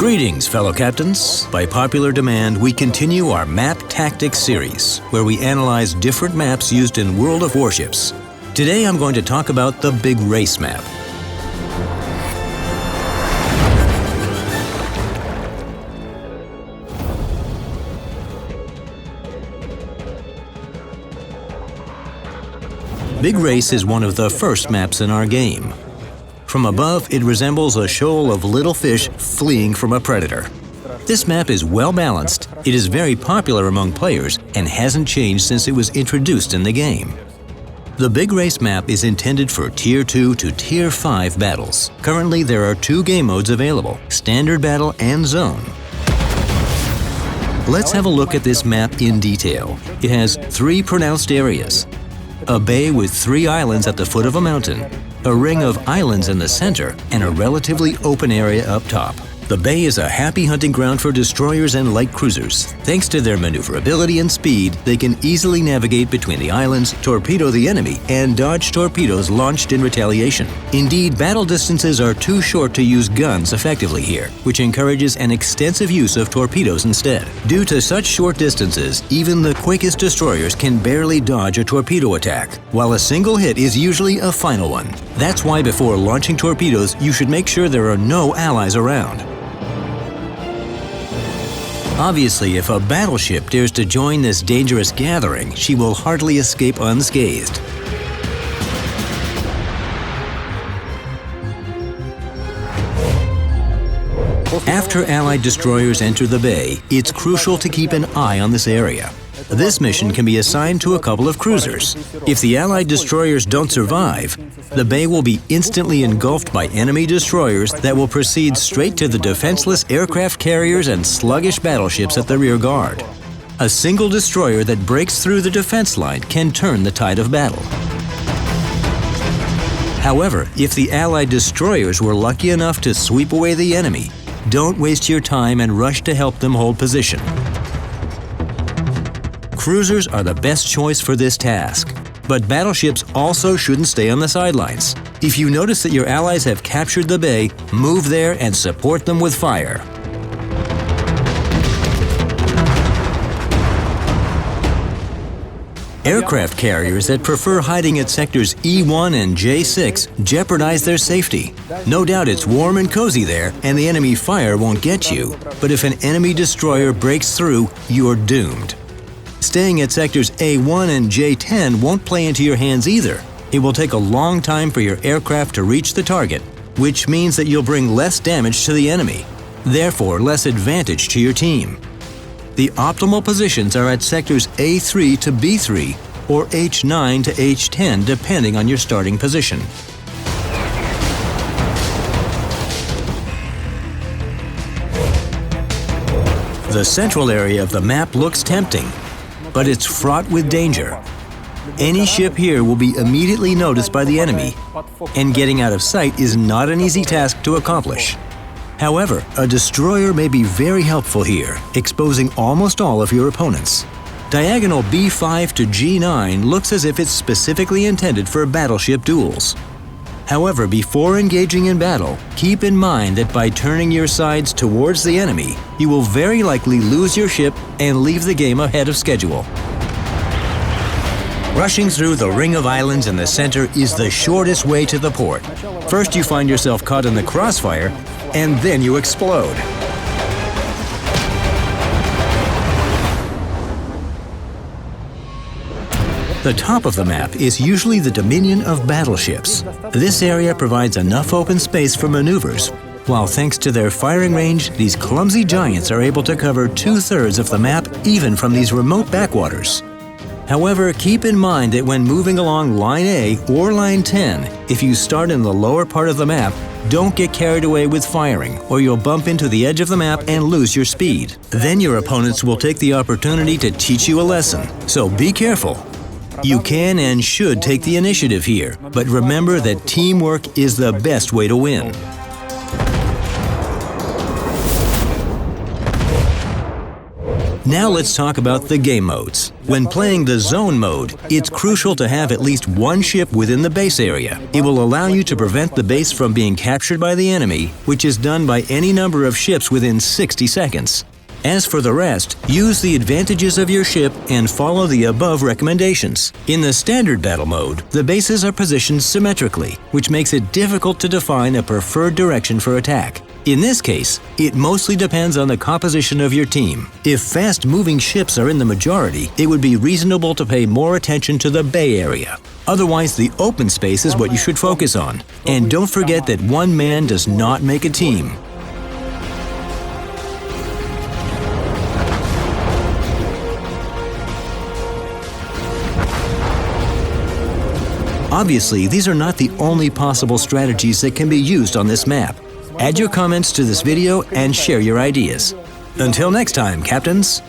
Greetings, fellow captains. By popular demand, we continue our Map Tactics series, where we analyze different maps used in World of Warships. Today I'm going to talk about the Big Race map. Big Race is one of the first maps in our game. From above, it resembles a shoal of little fish fleeing from a predator. This map is well balanced, it is very popular among players, and hasn't changed since it was introduced in the game. The Big Race map is intended for Tier 2 to Tier 5 battles. Currently, there are two game modes available, Standard Battle and Zone. Let's have a look at this map in detail. It has three pronounced areas: a bay with three islands at the foot of a mountain, a ring of islands in the center, and a relatively open area up top. The bay is a happy hunting ground for destroyers and light cruisers. Thanks to their maneuverability and speed, they can easily navigate between the islands, torpedo the enemy, and dodge torpedoes launched in retaliation. Indeed, battle distances are too short to use guns effectively here, which encourages an extensive use of torpedoes instead. Due to such short distances, even the quickest destroyers can barely dodge a torpedo attack, while a single hit is usually a final one. That's why before launching torpedoes, you should make sure there are no allies around. Obviously, if a battleship dares to join this dangerous gathering, she will hardly escape unscathed. After Allied destroyers enter the bay, it's crucial to keep an eye on this area. This mission can be assigned to a couple of cruisers. If the Allied destroyers don't survive, the bay will be instantly engulfed by enemy destroyers that will proceed straight to the defenseless aircraft carriers and sluggish battleships at the rear guard. A single destroyer that breaks through the defense line can turn the tide of battle. However, if the Allied destroyers were lucky enough to sweep away the enemy, don't waste your time and rush to help them hold position. Cruisers are the best choice for this task, but battleships also shouldn't stay on the sidelines. If you notice that your allies have captured the bay, move there and support them with fire. Aircraft carriers that prefer hiding at sectors E1 and J6 jeopardize their safety. No doubt it's warm and cozy there, and the enemy fire won't get you, but if an enemy destroyer breaks through, you're doomed. Staying at sectors A1 and J10 won't play into your hands either. It will take a long time for your aircraft to reach the target, which means that you'll bring less damage to the enemy, therefore less advantage to your team. The optimal positions are at sectors A3 to B3 or H9 to H10 depending on your starting position. The central area of the map looks tempting, but it's fraught with danger. Any ship here will be immediately noticed by the enemy, and getting out of sight is not an easy task to accomplish. However, a destroyer may be very helpful here, exposing almost all of your opponents. Diagonal B5 to G9 looks as if it's specifically intended for battleship duels. However, before engaging in battle, keep in mind that by turning your sides towards the enemy, you will very likely lose your ship and leave the game ahead of schedule. Rushing through the ring of islands in the center is the shortest way to the port. First, you find yourself caught in the crossfire, and then you explode. The top of the map is usually the dominion of battleships. This area provides enough open space for maneuvers, while thanks to their firing range, these clumsy giants are able to cover 2/3 of the map even from these remote backwaters. However, keep in mind that when moving along Line A or Line 10, if you start in the lower part of the map, don't get carried away with firing, or you'll bump into the edge of the map and lose your speed. Then your opponents will take the opportunity to teach you a lesson, so be careful. You can and should take the initiative here, but remember that teamwork is the best way to win. Now let's talk about the game modes. When playing the zone mode, it's crucial to have at least one ship within the base area. It will allow you to prevent the base from being captured by the enemy, which is done by any number of ships within 60 seconds. As for the rest, use the advantages of your ship and follow the above recommendations. In the standard battle mode, the bases are positioned symmetrically, which makes it difficult to define a preferred direction for attack. In this case, it mostly depends on the composition of your team. If fast-moving ships are in the majority, it would be reasonable to pay more attention to the bay area. Otherwise, the open space is what you should focus on. And don't forget that one man does not make a team. Obviously, these are not the only possible strategies that can be used on this map. Add your comments to this video and share your ideas. Until next time, Captains!